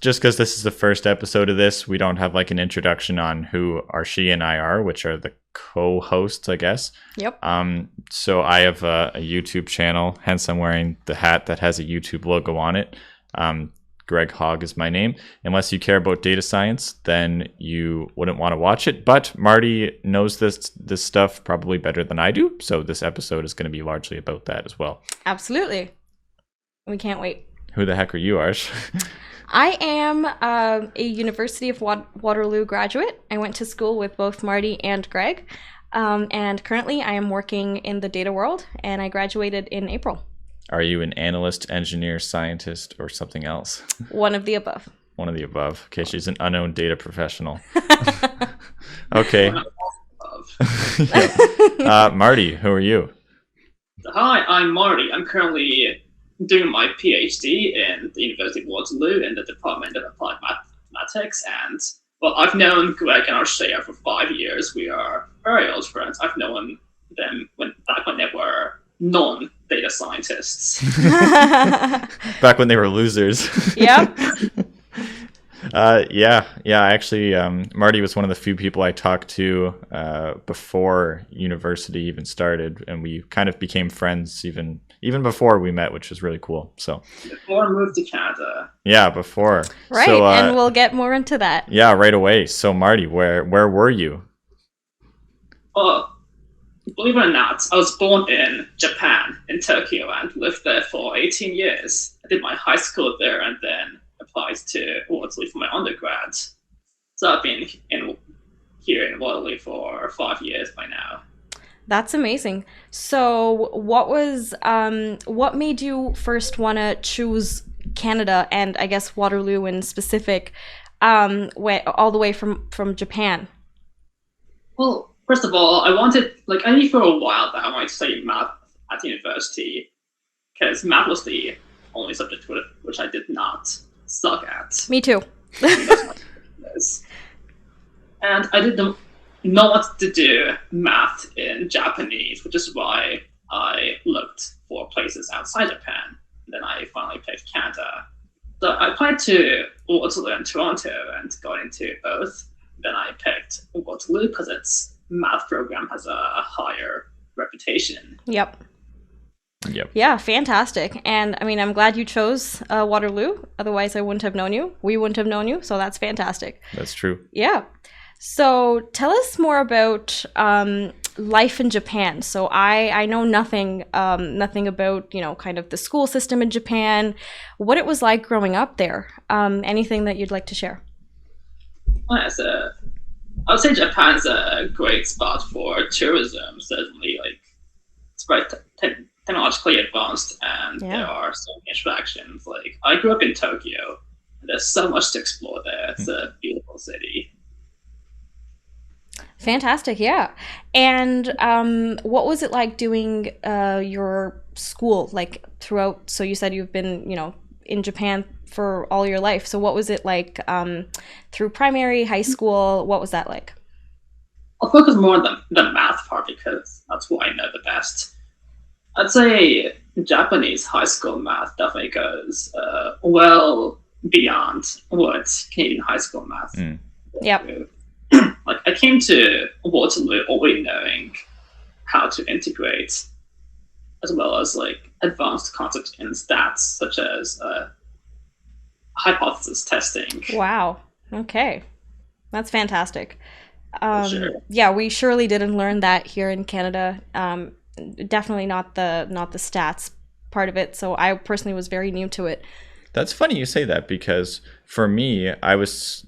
just because this is the first episode of this, we don't have like an introduction on who Arsh and I are, which are the co-hosts, I guess. Yep. So I have a YouTube channel, hence I'm wearing the hat that has a YouTube logo on it. Greg Hogg is my name. Unless you care about data science, then you wouldn't want to watch it. But Marty knows this stuff probably better than I do. So this episode is going to be largely about that as well. Absolutely. We can't wait. Who the heck are you, Arsh? I am a University of Waterloo graduate. I went to school with both Marty and Greg. And currently I am working in the data world, and I graduated in April. Are you an analyst, engineer, scientist, or something else? One of the above. One of the above. Okay, she's an unknown data professional. Okay. Marty, who are you? Hi, I'm Marty. I'm currently doing my PhD in the University of Waterloo in the Department of Applied Mathematics. And, well, I've known Greg and Arsh for 5 years. We are very old friends. I've known them back when they were non-data scientists. Back when they were losers. Yep. Yeah. Actually, Marty was one of the few people I talked to before university even started, and we kind of became friends even before we met, which was really cool. So before I moved to Canada. Yeah, before. Right, so, and we'll get more into that. Yeah, right away. So Marty, where were you? Believe it or not, I was born in Japan, in Tokyo, and lived there for 18 years. I did my high school there and then applied to Waterloo for my undergrad. So I've been here in Waterloo for 5 years by now. That's amazing. So what made you first want to choose Canada, and I guess Waterloo in specific, all the way from Japan? Well, first of all, I knew for a while that I wanted to study math at university, because math was the only subject which I did not suck at. Me too. And I didn't know what to do math in Japanese, which is why I looked for places outside Japan. And then I finally picked Canada. So I applied to Waterloo and Toronto and got into both. Then I picked Waterloo because its math program has a higher reputation. Yep. Yeah, fantastic. And I mean, I'm glad you chose Waterloo. Otherwise, I wouldn't have known you. We wouldn't have known you. So that's fantastic. That's true. Yeah. So tell us more about life in Japan. So I know nothing about, kind of the school system in Japan, what it was like growing up there. Anything that you'd like to share? Well, I would say Japan's a great spot for tourism. Certainly, it's very technologically advanced, and there are so many attractions. Like, I grew up in Tokyo, and there's so much to explore there. It's a beautiful city. Fantastic, yeah. And what was it like doing your school, like throughout? So you said you've been, in Japan for all your life. So what was it like through primary, high school? What was that like? I'll focus more on the math part because that's what I know the best. I'd say Japanese high school math definitely goes well beyond what Canadian high school math. Yep. I came to Waterloo already knowing how to integrate, as well as advanced concepts in stats, such as hypothesis testing. Wow. Okay. That's fantastic. Sure. Yeah, we surely didn't learn that here in Canada. Definitely not the stats part of it. So I personally was very new to it. That's funny you say that, because for me, I was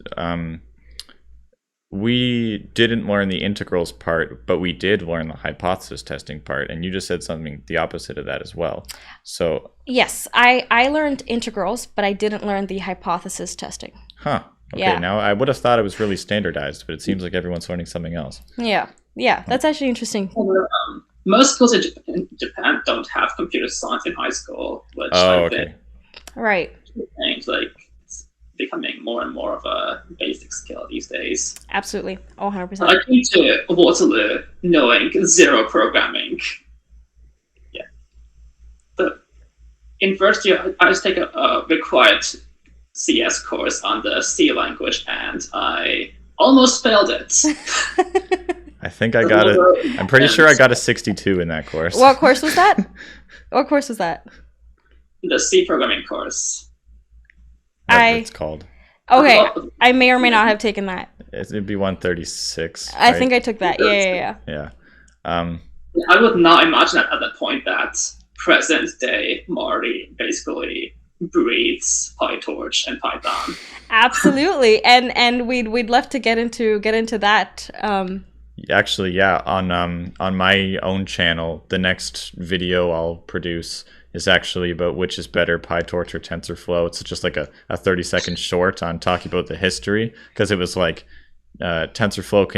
we didn't learn the integrals part, but we did learn the hypothesis testing part. And you just said something the opposite of that as well. So yes, I learned integrals, but I didn't learn the hypothesis testing. Huh. Okay, Yeah. Now I would have thought it was really standardized, but it seems like everyone's learning something else. Yeah, that's actually interesting. Most schools in Japan don't have computer science in high school, which I think Right. it's becoming more and more of a basic skill these days. Absolutely. 100%. I came to Waterloo knowing zero programming. Yeah. The university, I just take a required CS course on the C language, and I almost failed it. I think I got it. I'm pretty sure I got a 62 in that course. What course was that? What course was that? The C programming course. Whatever it's called. Okay, I may or may not have taken that. It'd be 136. I think I took that. Yeah. Yeah. I would not imagine at that point that present day Marty basically breathes PyTorch and Python. Absolutely, and we'd love to get into that. Actually, yeah, on my own channel, the next video I'll produce is actually about which is better, PyTorch or TensorFlow. It's just like a 30-second short on talking about the history, because it was like TensorFlow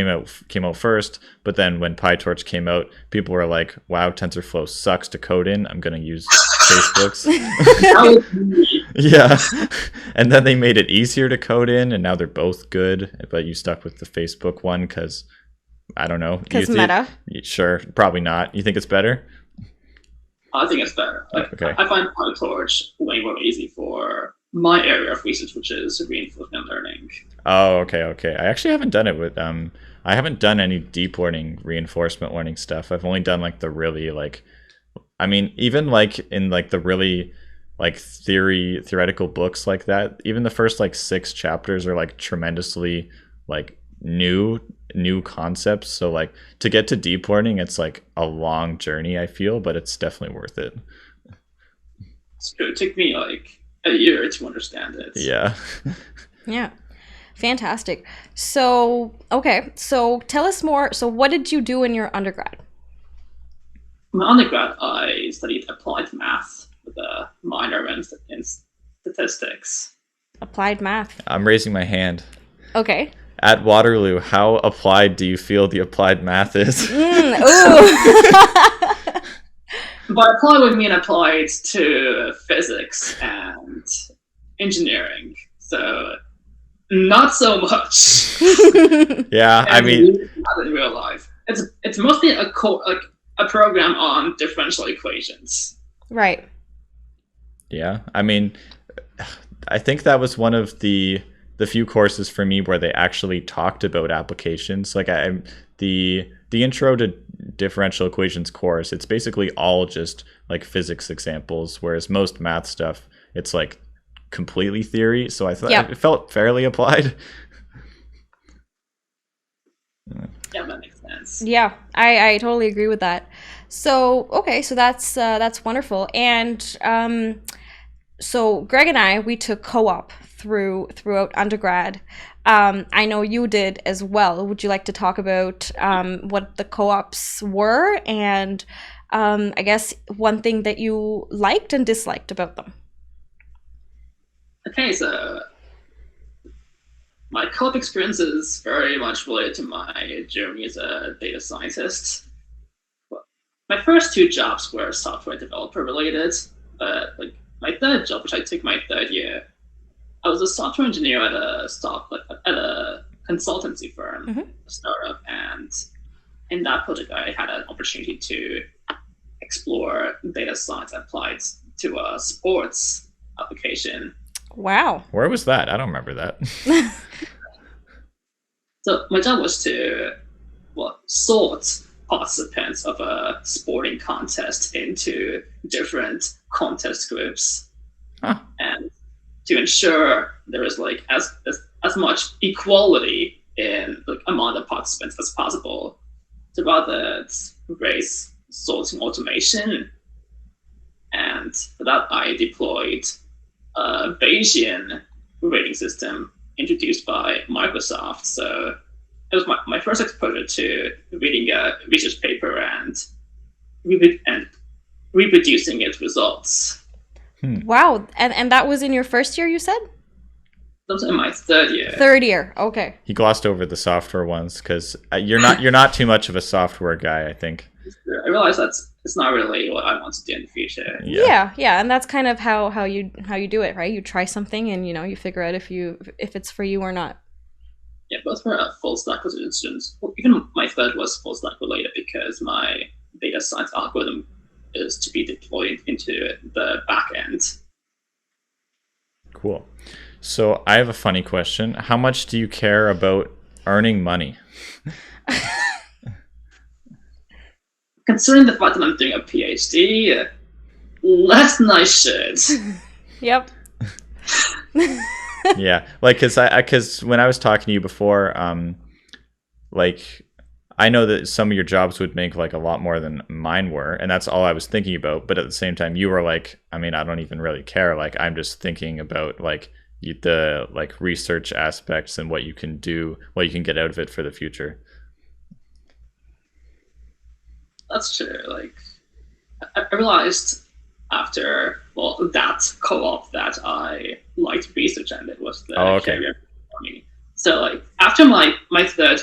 came out first, but then when PyTorch came out, people were like, wow, TensorFlow sucks to code in, I'm gonna use Facebook's. Yeah. And then they made it easier to code in, and now they're both good, but you stuck with the Facebook one because I don't know. Because meta? Sure, probably not. You think it's better? I think it's better. Okay. I find PyTorch way more easy for my area of research, which is reinforcement learning. Oh, okay. I actually haven't done it with I haven't done any deep learning reinforcement learning stuff. I've only done like the really even like in like the really like theoretical books like that, even the first like 6 chapters are like tremendously like new concepts. So like to get to deep learning, it's like a long journey, I feel, but it's definitely worth it. It's true. It took me like a year to understand it. Yeah. Yeah. Fantastic. So, okay. So tell us more. So what did you do in your undergrad? My undergrad, I studied applied math with a minor in statistics. Applied math. I'm raising my hand. Okay. At Waterloo, how applied do you feel the applied math is? By applied, we mean applied to physics and engineering. So not so much. Yeah, I mean, not in real life. It's mostly a program on differential equations. Right. Yeah, I mean, I think that was one of the few courses for me where they actually talked about applications. Like the intro to differential equations course, it's basically all just like physics examples, whereas most math stuff, it's like completely theory. So I thought it felt fairly applied. Yeah, that makes sense. Yeah, I totally agree with that. So okay, so that's wonderful. And so Greg and I, we took co-op throughout undergrad. I know you did as well. Would you like to talk about what the co-ops were, and I guess one thing that you liked and disliked about them? Okay, so my co-op experience is very much related to my journey as a data scientist. My first 2 jobs were software developer related, but like my third job, which I took my third year, I was a software engineer at a consultancy firm, a startup, and in that project, I had an opportunity to explore data science applied to a sports application. Wow. Where was that? I don't remember that. So my job was to sort participants of a sporting contest into different contest groups, and to ensure there is like as much equality in like among the participants as possible. So rather raise sorting automation, and for that I deployed a Bayesian rating system introduced by Microsoft. So it was my first exposure to reading a research paper and reproducing its results. Wow. And that was in your first year, you said? That was in my third year. Third year. Okay. He glossed over the software ones because you're not too much of a software guy, I think. I realized it's not really what I want to do in the future. Yeah, and that's kind of how you do it, right? You try something and you figure out if it's for you or not. Yeah, both were full stack positions. Well, even my third was full stack related because my data science algorithm is to be deployed into the back end. Cool. So I have a funny question. How much do you care about earning money? Considering the fact that I'm doing a PhD, less than I should. Yep. Yeah, like because when I was talking to you before, like I know that some of your jobs would make like a lot more than mine were, and that's all I was thinking about. But at the same time, you were like, I mean, I don't even really care. Like I'm just thinking about like the like research aspects and what you can do, what you can get out of it for the future. That's true. Like, I realized after, well, that co-op that I liked research and it was the career for me. So, like, after my third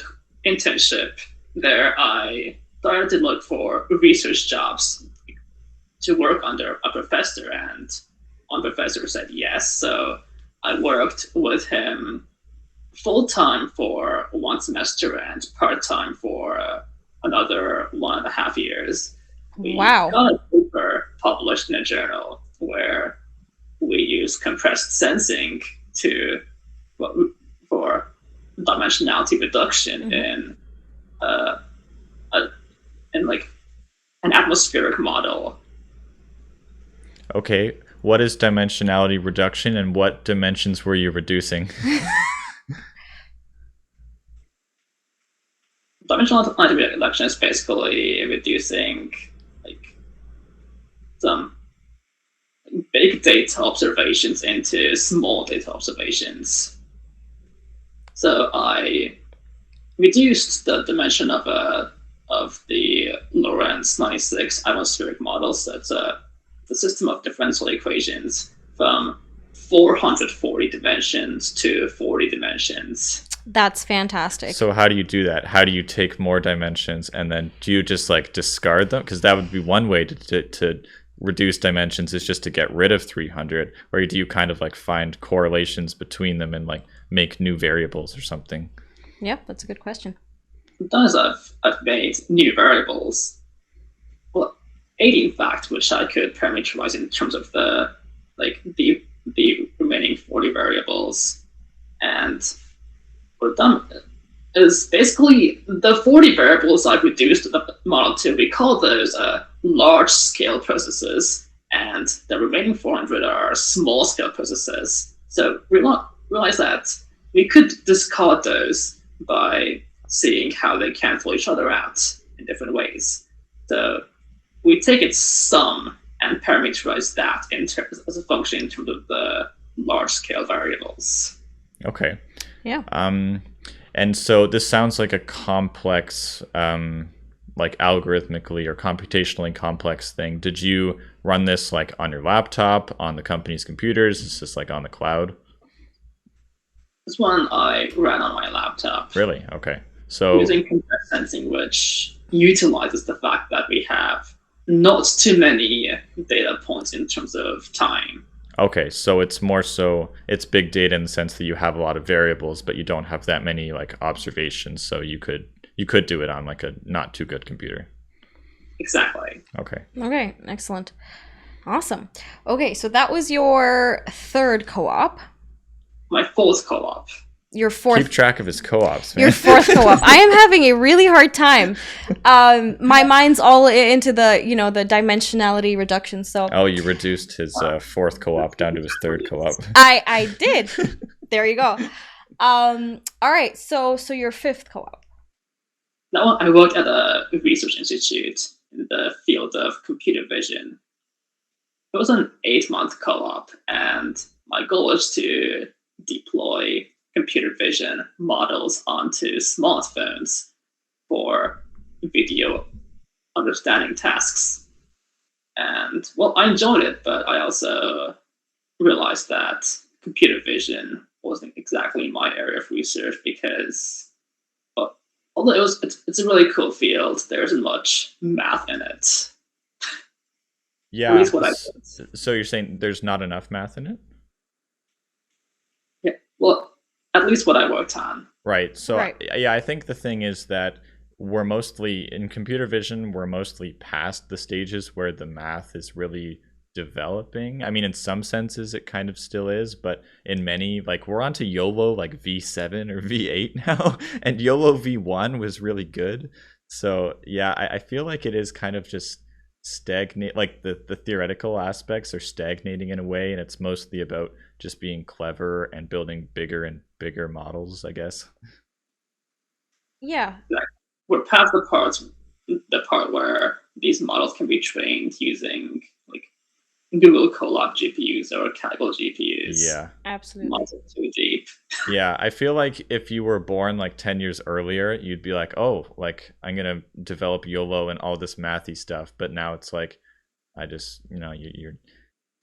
internship there, I started to look for research jobs to work under a professor, and one professor said yes. So I worked with him full-time for one semester and part-time for another 1.5 years. We Wow. got a paper published in a journal where we use compressed sensing for dimensionality reduction in like an atmospheric model. Okay, what is dimensionality reduction, and what dimensions were you reducing? Dimensionality reduction is basically reducing like some big data observations into small data observations. So I reduced the dimension of the Lorentz 96 atmospheric model. So it's the system of differential equations from 440 dimensions to 40 dimensions. That's fantastic. So how do you do that? How do you take more dimensions and then do you just like discard them? Because that would be one way to reduce dimensions, is just to get rid of 300. Or do you kind of like find correlations between them and like make new variables or something? Yep, that's a good question. Sometimes I've made new variables. Well, 8 in fact, which I could parameterize in terms of the remaining 40 variables. And what I've done is basically the 40 variables I've reduced the model to, we call those large scale processes, and the remaining 400 are small scale processes. So we realize that we could discard those by seeing how they cancel each other out in different ways. So we take its sum and parameterize that as a function in terms of the large scale variables. Okay. Yeah. And so this sounds like a complex, like algorithmically or computationally complex thing. Did you run this like on your laptop, on the company's computers? Is this like on the cloud? This one I ran on my laptop. Really? Okay. So using compressed sensing, which utilizes the fact that we have not too many data points in terms of time. Okay, so it's more so it's big data in the sense that you have a lot of variables, but you don't have that many like observations. So you could do it on like a not too good computer. Exactly. Okay. Okay, excellent. Awesome. Okay, so that was your third co-op. My fourth co-op. Your fourth. Keep track of his co-ops, man. Your fourth co-op. I am having a really hard time. My mind's all into the the dimensionality reduction. So. Oh, you reduced his fourth co-op down to his third co-op. I did. There you go. All right. So your fifth co-op. That one, I worked at a research institute in the field of computer vision. It was an 8-month co-op, and my goal was to deploy computer vision models onto smartphones for video understanding tasks. And well, I enjoyed it, but I also realized that computer vision wasn't exactly my area of research because although it's a really cool field, there isn't much math in it. Yeah. At least what I thought. So you're saying there's not enough math in it? Yeah. Well, at least what I worked on. Right. So Right. yeah, I think the thing is that we're mostly in computer vision, we're mostly past the stages where the math is really developing. I mean, in some senses it kind of still is, but in many, like, we're on to YOLO like V7 or V8 now, and YOLO V1 was really good. So yeah, I feel like it is kind of just stagnate, like the theoretical aspects are stagnating in a way, and it's mostly about just being clever and building bigger and bigger models, I guess. Yeah. We're past the part where these models can be trained using like Google Colab GPUs or Kaggle GPUs. Yeah. Absolutely. Models are too deep. Yeah, I feel like if you were born like 10 years earlier, you'd be like, oh, like I'm gonna develop YOLO and all this mathy stuff. But now it's like, I just,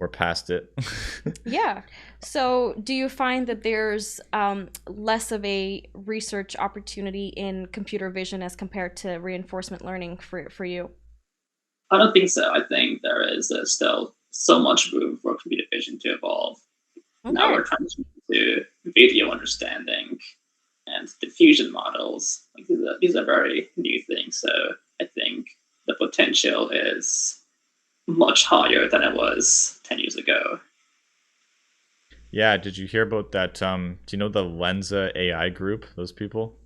we're past it. Yeah. So, do you find that there's less of a research opportunity in computer vision as compared to reinforcement learning for you? I don't think so. I think there is still so much room for computer vision to evolve. Now Okay. we're transitioning to video understanding and diffusion models. Like these are very new things. So I think the potential is much higher than it was 10 years ago. Yeah, did you hear about that? Do you know the Lenza AI group? Those people?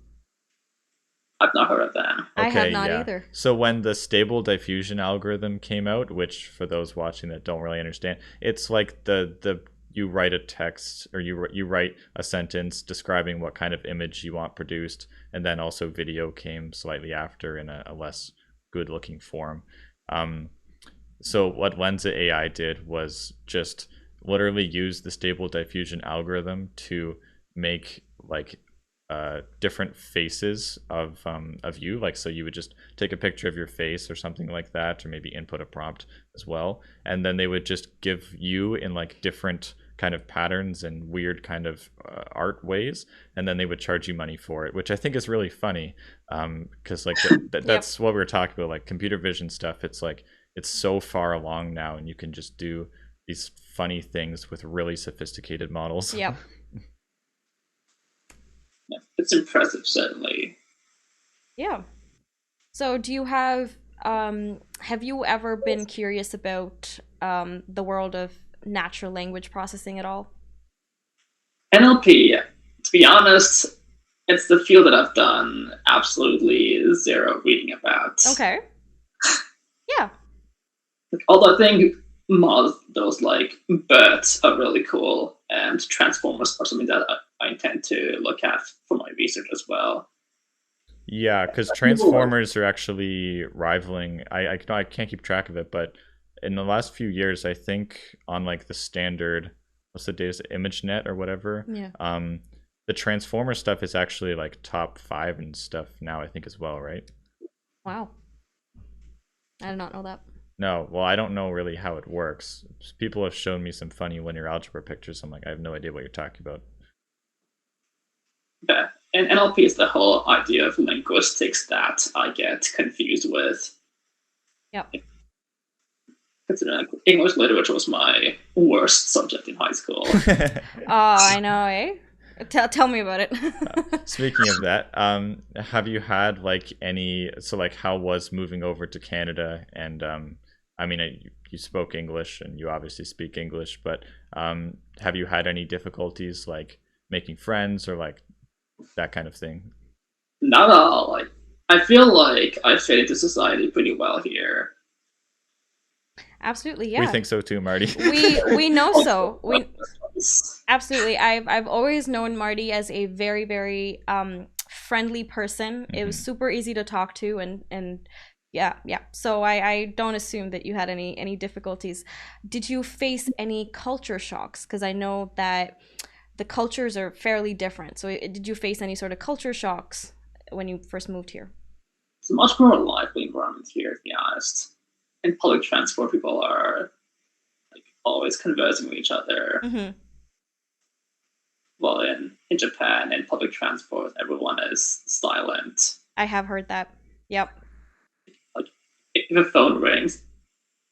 I've not heard of them. I have Okay, not yeah. either. So when the stable diffusion algorithm came out, which for those watching that don't really understand, it's like the you write a text, or you write a sentence describing what kind of image you want produced, and then also video came slightly after in a less good looking form. So what Lenza AI did was just literally use the stable diffusion algorithm to make like different faces of you. Like, so you would just take a picture of your face or something like that, or maybe input a prompt as well, and then they would just give you in like different kind of patterns and weird kind of art ways, and then they would charge you money for it, which I think is really funny, because like that's what we were talking about, like computer vision stuff. It's like it's so far along now, and you can just do these funny things with really sophisticated models. Yep. Yeah, it's impressive, certainly. Yeah. So, do you have you ever been curious about the world of natural language processing at all? NLP, to be honest, it's the field that I've done absolutely zero reading about. Okay. Yeah. Although I think models like BERT are really cool, and transformers are something that I intend to look at for my research as well. Yeah, because transformers are actually rivaling. I can't keep track of it, but in the last few years, I think on like the standard, what's the data, ImageNet or whatever. Yeah. The transformer stuff is actually like top 5 and stuff now, I think, as well, right? Wow. I did not know that. No, well, I don't know really how it works. People have shown me some funny linear algebra pictures. I'm like, I have no idea what you're talking about. Yeah. And NLP is the whole idea of linguistics that I get confused with. Yep. Considering English literature was my worst subject in high school. Oh, I know, eh? Tell me about it. Speaking of that, have you had like how was moving over to Canada? And I mean, you spoke English and you obviously speak English, but have you had any difficulties like making friends or like that kind of thing? Not at all. Like, I feel like I fit into society pretty well here. Absolutely, yeah. We think so too, Marty. We know so. We absolutely. I've always known Marty as a very, very friendly person. It was super easy to talk to, and yeah. So I don't assume that you had any difficulties. Did you face any culture shocks? Because I know that the cultures are fairly different. So did you face any sort of culture shocks when you first moved here? It's a much more lively environment here, to be honest. In public transport, people are like always conversing with each other. Mm-hmm. Well, in Japan, in public transport, everyone is silent. I have heard that. Yep. Like, if a phone rings,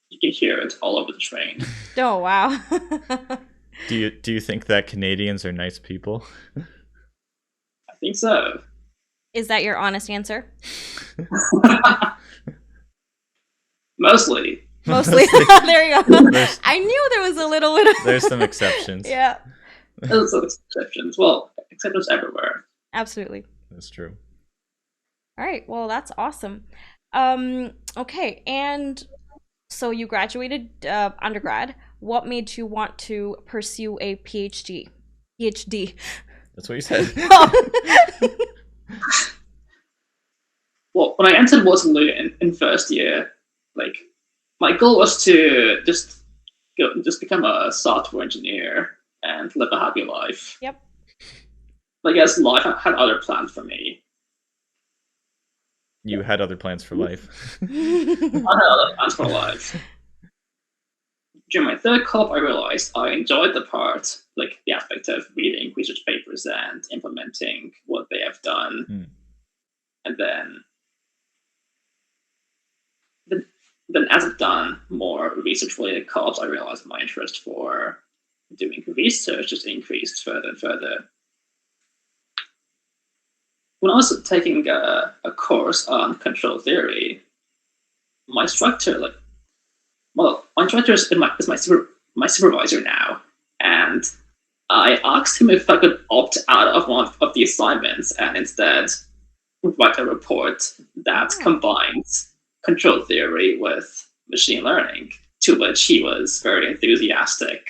you can hear it all over the train. Oh, wow. Do you think that Canadians are nice people? I think so. Is that your honest answer? Mostly. Mostly. There you go. I knew there was a little bit of... There's some exceptions. Yeah. There's some exceptions. Well, exceptions everywhere. Absolutely. That's true. All right. Well, that's awesome. Okay. And so you graduated undergrad. What made you want to pursue a PhD? PhD. That's what you said. Well, when I entered Waterloo in first year, like my goal was to just become a software engineer and live a happy life. Yep. But I guess life had other plans for me. You had other plans for life. I had other plans for life. During my third co-op, I realized I enjoyed the aspect of reading research papers and implementing what they have done. And then as I've done more research-related co-ops, I realized my interest for doing research just increased further and further. When I was taking a course on control theory, my instructor, my instructor is my supervisor now, and I asked him if I could opt out of one of the assignments and instead write a report that combines control theory with machine learning, to which he was very enthusiastic.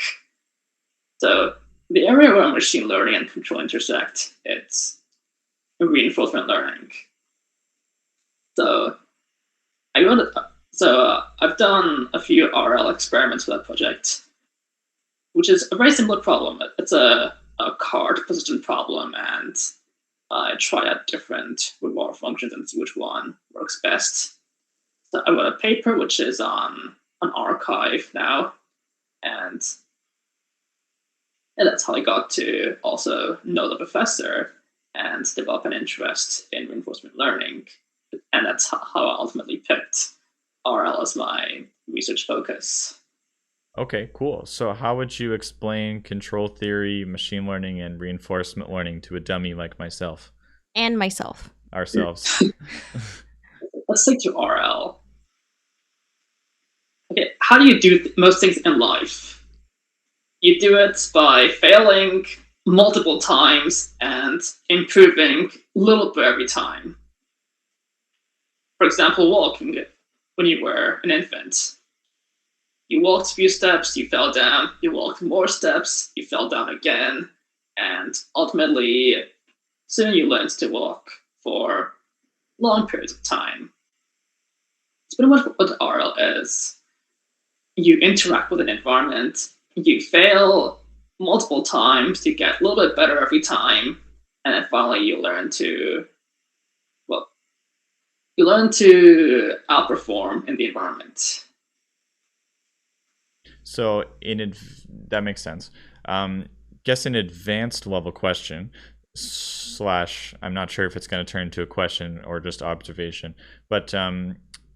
So the area where machine learning and control intersect, it's reinforcement learning. So I've done a few RL experiments for that project, which is a very simple problem. It's a card position problem, and I try out different reward functions and see which one works best. So I wrote a paper which is on an archive now, and that's how I got to also know the professor and develop an interest in reinforcement learning. And that's how I ultimately picked RL as my research focus. Okay, cool. So how would you explain control theory, machine learning, and reinforcement learning to a dummy like myself? And myself. Ourselves. Let's stick to RL. Okay, how do you do most things in life? You do it by failing multiple times and improving a little bit every time. For example, walking when you were an infant. You walked a few steps, you fell down, you walked more steps, you fell down again, and ultimately, soon you learned to walk for long periods of time. It's pretty much what RL is. You interact with an environment, you fail multiple times, you get a little bit better every time, and then finally you learn to outperform in the environment. So that makes sense. Guess an advanced level question / I'm not sure if it's going to turn into a question or just observation, but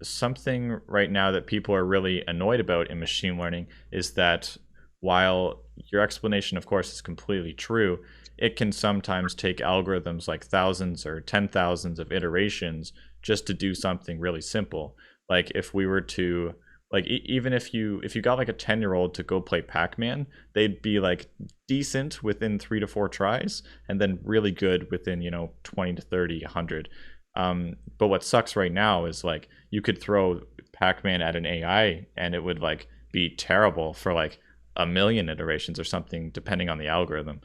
something right now that people are really annoyed about in machine learning is that while your explanation, of course, is completely true, it can sometimes take algorithms like thousands or 10,000s of iterations just to do something really simple. Like if we were to, like, even if you got like a 10-year-old to go play Pac-Man, they'd be like decent within 3 to 4 tries, and then really good within 20 to 30, 100. But what sucks right now is like you could throw Pac-Man at an AI and it would like be terrible for like 1,000,000 iterations or something, depending on the algorithm.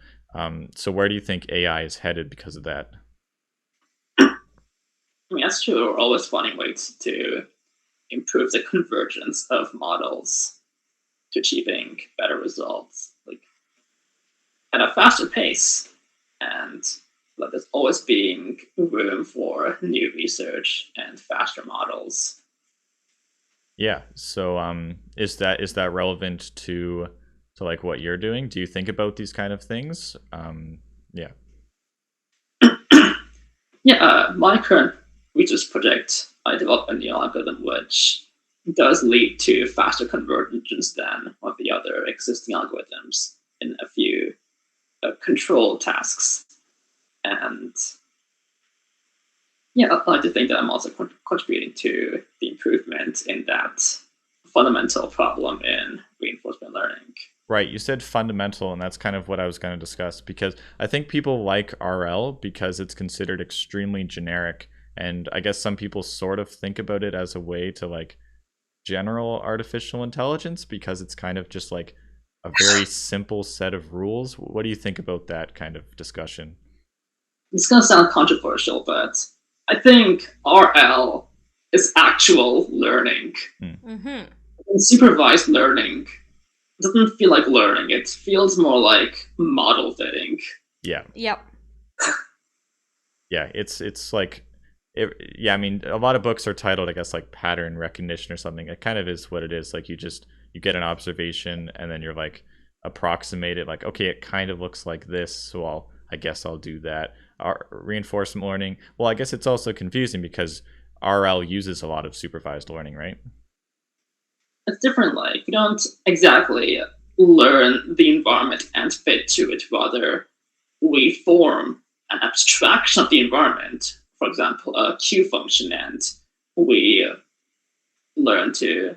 So where do you think AI is headed because of that? I mean, that's true. We're always finding ways to improve the convergence of models to achieving better results, like at a faster pace, and there's always being room for new research and faster models. Yeah. So is that relevant to like what you're doing? Do you think about these kind of things? Yeah. Yeah, my current research project, I developed a new algorithm which does lead to faster convergence than one of the other existing algorithms in a few control tasks. And yeah, I like to think that I'm also contributing to the improvement in that fundamental problem in reinforcement learning. Right. You said fundamental, and that's kind of what I was going to discuss, because I think people like RL because it's considered extremely generic. And I guess some people sort of think about it as a way to like general artificial intelligence, because it's kind of just like a very simple set of rules. What do you think about that kind of discussion? It's going to sound controversial, but I think RL is actual learning. Mm-hmm. And supervised learning doesn't feel like learning. It feels more like model fitting. Yeah. Yep. Yeah. It's like, I mean, a lot of books are titled, I guess, like pattern recognition or something. It kind of is what it is. Like you get an observation and then you're like approximate it. Like, okay, it kind of looks like this, so I guess I'll do that. Reinforcement learning. Well, I guess it's also confusing because RL uses a lot of supervised learning, right? It's different. Like you don't exactly learn the environment and fit to it. Rather, we form an abstraction of the environment. For example, a Q function, and we learn to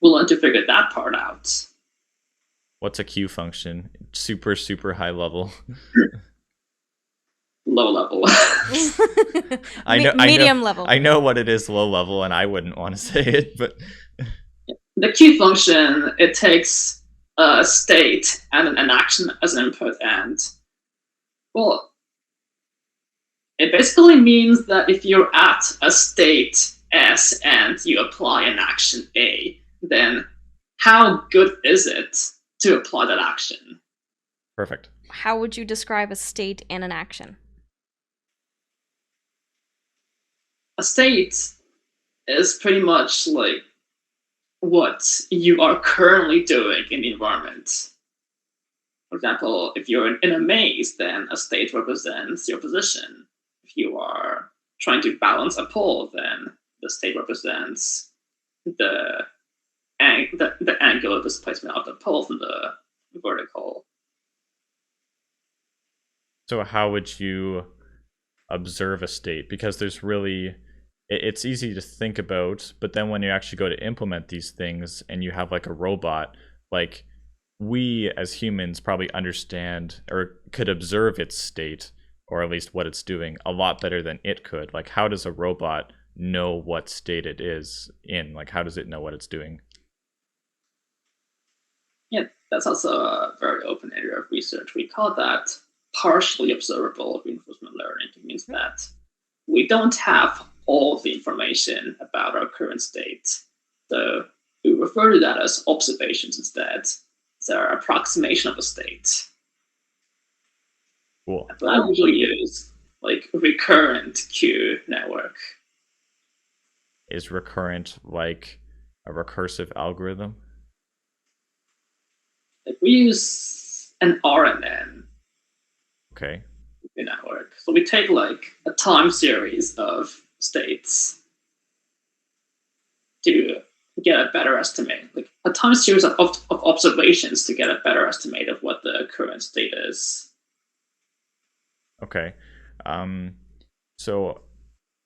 figure that part out. What's a Q function? Super high level. Low level. Medium level. I know what it is, low level, and I wouldn't want to say it, but The Q function, it takes a state and an action as an input, and well, it basically means that if you're at a state S and you apply an action A, then how good is it to apply that action? perfect. How would you describe a state and an action? A state is pretty much like what you are currently doing in the environment. For example, if you're in a maze, then a state represents your position. If you are trying to balance a pole, then the state represents the angle of displacement of the pole from the vertical. So how would you observe a state? Because there's really, it's easy to think about, but then when you actually go to implement these things and you have like a robot, like we as humans probably understand or could observe its state, or at least what it's doing, a lot better than it could. Like how does a robot know what state it is in? Like how does it know what it's doing? Yeah, that's also a very open area of research. We call that partially observable reinforcement learning. It means that we don't have all the information about our current state. So we refer to that as observations instead. It's our approximation of a state. Cool. But I usually use like recurrent Q network. Is recurrent like a recursive algorithm? Like we use an RNN Okay. network. So we take like a time series of states to get a better estimate, like a time series of observations to get a better estimate of what the current state is. Okay. So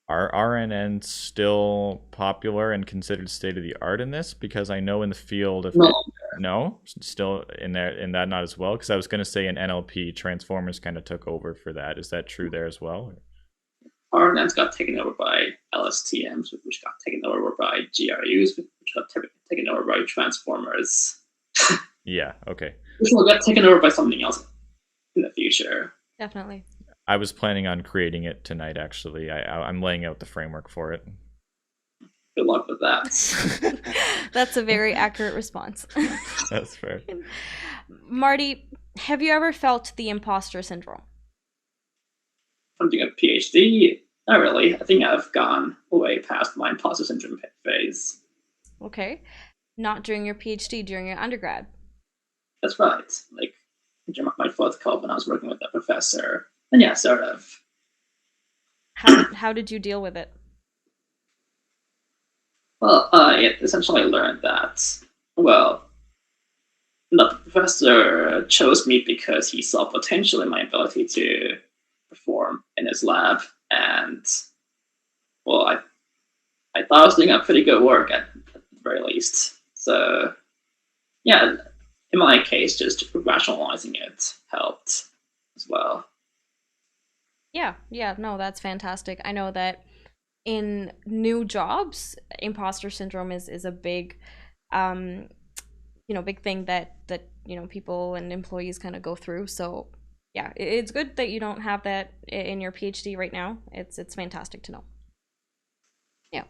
are RNNs still popular and considered state of the art in this? Because I know in the field of no, still in that not as well. Because I was going to say in NLP, transformers kind of took over for that. Is that true there as well? RNNs got taken over by LSTMs, which got taken over by GRUs, which got taken over by transformers. Yeah. Okay. Which will get taken over by something else in the future. Definitely. I was planning on creating it tonight. Actually, I'm laying out the framework for it. Good luck with that. That's a very accurate response. That's fair. Marty, have you ever felt the imposter syndrome? I'm doing a PhD. Not really. I think I've gone way past my imposter syndrome phase. Okay. Not during your PhD, during your undergrad. That's right. Like during my fourth co when I was working with a professor. And yeah, sort of. How did you deal with it? Well, I essentially learned that, well, the professor chose me because he saw potential in my ability to perform in his lab. And, well, I thought I was doing a pretty good work at very least. So yeah, in my case, just rationalizing it helped as well. Yeah, no, that's fantastic. I know that in new jobs, imposter syndrome is a big, um, big thing that people and employees kind of go through. So yeah, it's good that you don't have that in your PhD right now. It's fantastic to know. Yeah.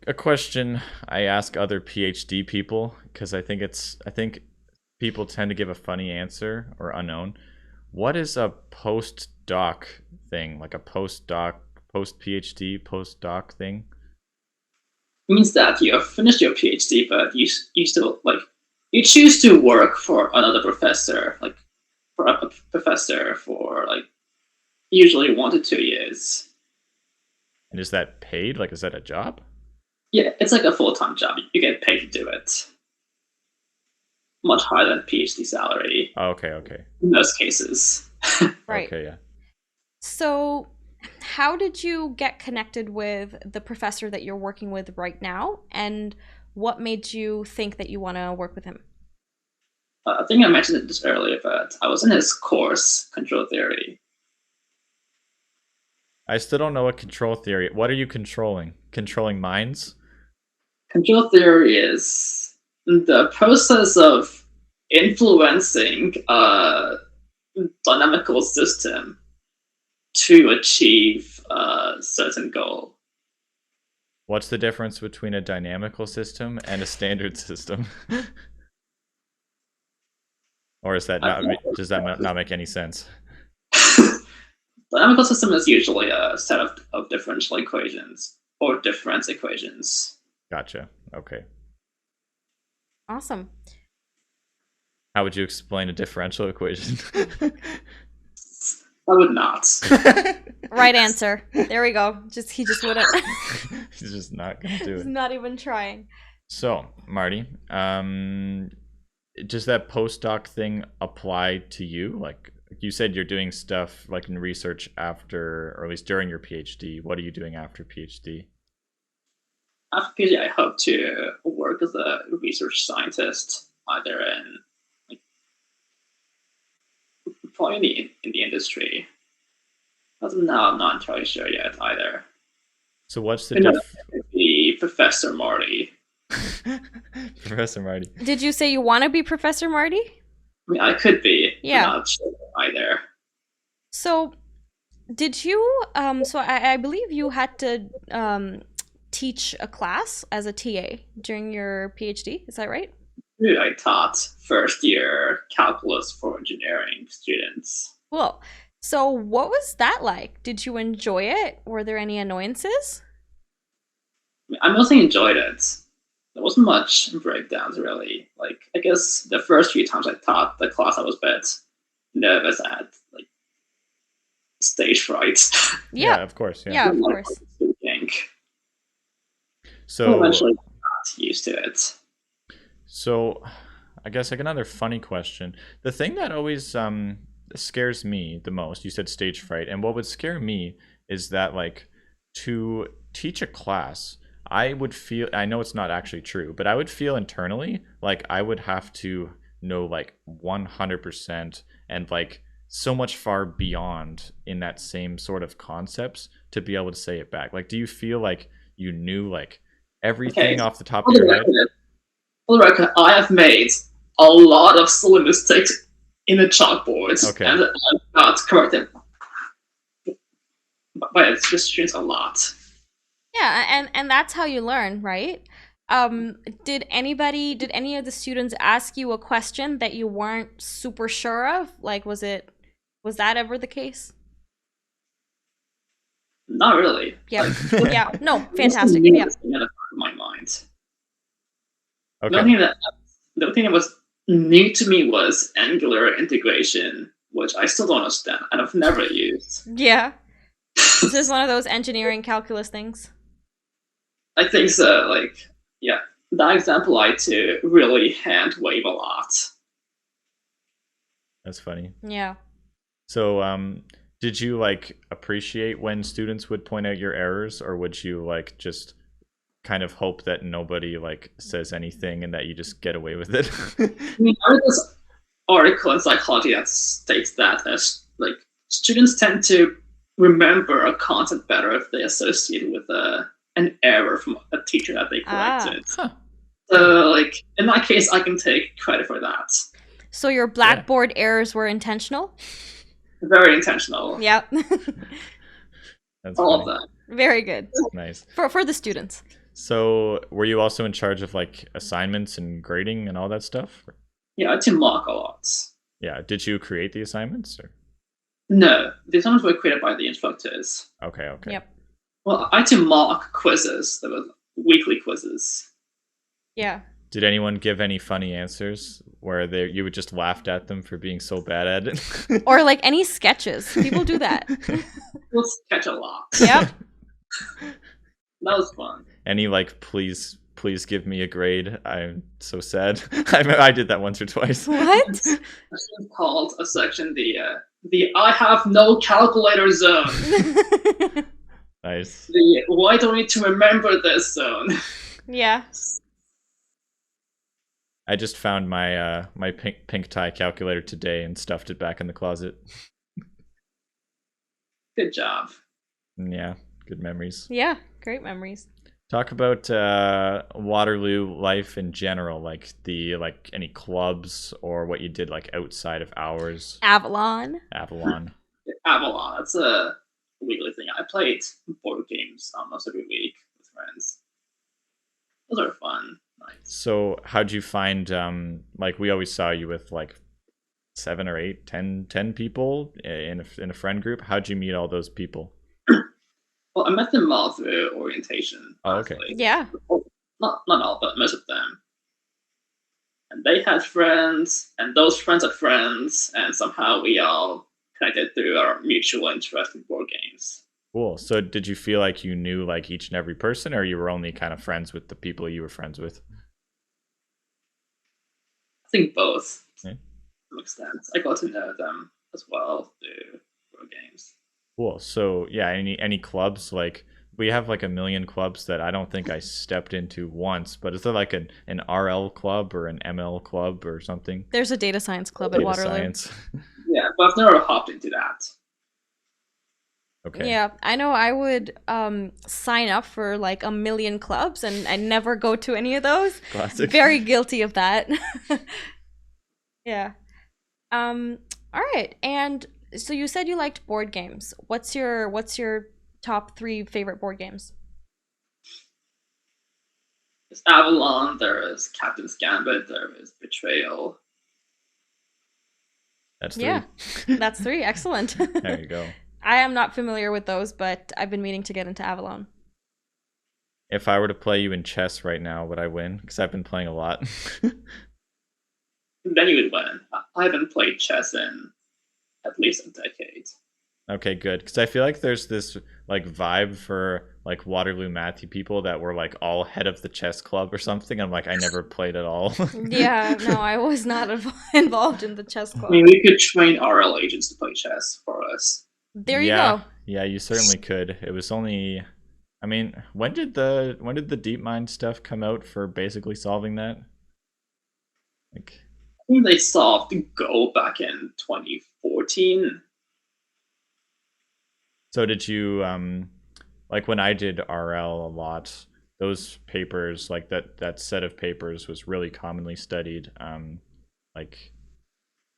A question I ask other PhD people, because I think people tend to give a funny answer or unknown. What is a postdoc thing? Like a postdoc, post PhD, postdoc thing? It means that you have finished your PhD, but you still like you choose to work for another professor, like for a professor for like usually 1 to 2 years. And is that paid? Like, is that a job? Yeah, it's like a full-time job. You get paid to do it. Much higher than PhD salary Oh, okay. in most cases. Right. Okay, yeah. So, how did you get connected with the professor that you're working with right now, and what made you think that you want to work with him? I think I mentioned this earlier, but I was in his course, Control Theory. I still don't know what control theory. What are you controlling? Controlling minds? Control theory is the process of influencing a dynamical system to achieve a certain goal. What's the difference between a dynamical system and a standard system? Or is that not? Does that not make any sense? Dynamical system is usually a set of differential equations or difference equations. Gotcha. Okay. Awesome. How would you explain a differential equation? I would not. Right answer. There we go. He just wouldn't. He's just not gonna do He's it. not even trying. So, Marty, does that postdoc thing apply to you? Like you said, you're doing stuff like in research after, or at least during your PhD. What are you doing after PhD? After PhD, I hope to work as a research scientist, either in like, probably in the industry. As of now, I'm not entirely sure yet either. So what's the The Professor Marty. Professor Marty? Did you say you want to be Professor Marty? I mean, I could be. Yeah. I'm not sure either. So, did you? So I believe you had to teach a class as a TA during your PhD. Is that right? I taught first year calculus for engineering students. Cool. So, what was that like? Did you enjoy it? Were there any annoyances? I mostly enjoyed it. There wasn't much breakdowns really. Like I guess the first few times I taught the class, I was a bit nervous. I had like stage fright. Yeah, of course. Yeah, of course. So eventually got used to it. So, I guess like another funny question. The thing that always scares me the most, you said stage fright, and what would scare me is that like to teach a class, I would feel, I know it's not actually true, but I would feel internally like I would have to know like 100% and like so much far beyond in that same sort of concepts to be able to say it back. Like, do you feel like you knew like everything off the top of your head? For the record, I have made a lot of silly mistakes in the chalkboards, and I've got corrected, but it's just changed a lot. Yeah, and that's how you learn, right? Did any of the students ask you a question that you weren't super sure of? Like, was that ever the case? Not really. Yeah, yeah, no, fantastic. Yeah. In my mind. Okay. The only thing that was new to me was Angular integration, which I still don't understand and I've never used. Yeah. Is this one of those engineering calculus things? I think so. Like, yeah, that example I had to really hand wave a lot. That's funny. Yeah. So, did you like appreciate when students would point out your errors, or would you like just kind of hope that nobody like says anything and that you just get away with it. I mean, I read this article in psychology that states that like students tend to remember a concept better if they associate it with an error from a teacher that they corrected. Huh. So, like in that case, I can take credit for that. So your Blackboard errors were intentional? Very intentional. Yep. That's All of funny. that. Very good. Nice. For the students. So were you also in charge of like assignments and grading and all that stuff? Yeah, I had to mock a lot. Yeah. Did you create the assignments? Or? No, the assignments were created by the instructors. Okay. Yep. Well, I had to mock quizzes. There were weekly quizzes. Yeah. Did anyone give any funny answers where you would just laughed at them for being so bad at it? Or like any sketches. People do that. We'll sketch a lot. Yep. That was fun. Any like please give me a grade? I'm so sad. I did that once or twice. What? It's called a section the I have no calculator zone. Nice. The why do I need to remember this zone? Yeah. I just found my my pink tie calculator today and stuffed it back in the closet. Good job. Yeah, good memories. Yeah. Great memories. Talk about Waterloo life in general, like any clubs or what you did like outside of hours. Avalon. Avalon. Avalon. That's a weekly thing. I played board games almost every week with friends. Those are fun. Nice. So how'd you find like we always saw you with like 7 or 8, 10 people in a friend group? How'd you meet all those people? Well, I met them all through orientation. Oh, okay. honestly. Yeah. Not all, but most of them. And they had friends, and those friends had friends, and somehow we all connected through our mutual interest in board games. Cool. So did you feel like you knew like each and every person, or you were only kind of friends with the people you were friends with? I think both. Yeah. To some extent. I got to know them as well through board games. Cool. So yeah, any clubs? Like we have like a million clubs that I don't think I stepped into once, but is there like an RL club or an ML club or something? There's a data science club at Data Waterloo. science. Yeah, but I've never hopped into that. Okay. Yeah, I know I would sign up for like a million clubs and I never go to any of those. Classic. Very guilty of that. Yeah. All right. And so you said you liked board games. What's your top 3 favorite board games? There's Avalon, there is Captain's Gambit, there is Betrayal. That's 3. Yeah. That's 3. Excellent. There you go. I am not familiar with those, but I've been meaning to get into Avalon. If I were to play you in chess right now, would I win? Because I've been playing a lot. Then you would win. I haven't played chess in at least a decade. Okay, good. Because I feel like there's this like vibe for like Waterloo Matthew people that were like all head of the chess club or something. I'm like, I never played at all. Yeah, no, I was not involved in the chess I club. mean, we could train RL agents to play chess for us. There you Yeah. go. Yeah, you certainly could. It was only, I mean, when did the DeepMind stuff come out for basically solving that? Like, I think they solved Go back in 2014. so did you like when I did RL a lot, those papers, like that set of papers was really commonly studied. Like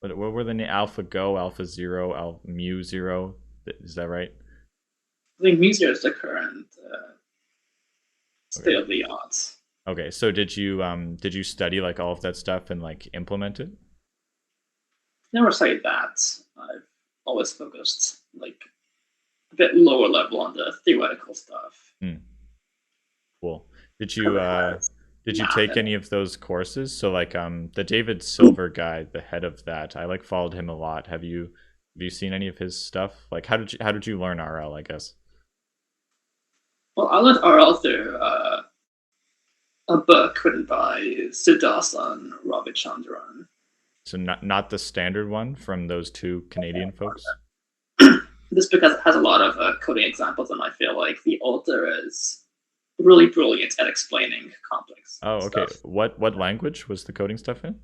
what were the AlphaGo, AlphaZero, Mu0? Is that right? I think Mukherjee is the current state of the art. Okay, so did you study like all of that stuff and like implement it? Never say that. I've always focused like a bit lower level on the theoretical stuff. Cool. Did you take any of those courses? So like the David Silver guy, the head of that, I like followed him a lot. Have you seen any of his stuff? Like how did you learn RL, I guess? Well, I learned RL through a book written by Siddhartha Ravichandran. So not the standard one from those 2 Canadian folks? This book has a lot of coding examples, and I feel like the author is really brilliant at explaining complex Oh, okay. stuff. What language was the coding stuff in?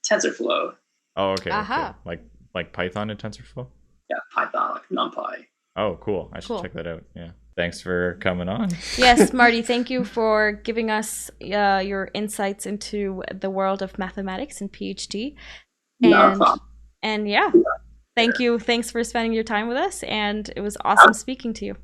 TensorFlow, Oh, okay, Aha. okay. Like Python and TensorFlow? yeah, Python, like NumPy. Oh, cool. I should Cool. check that out. Yeah. Thanks for coming on. Yes, Marty, thank you for giving us your insights into the world of mathematics and PhD. No problem. And yeah, thank you. Thanks for spending your time with us. And it was awesome speaking to you.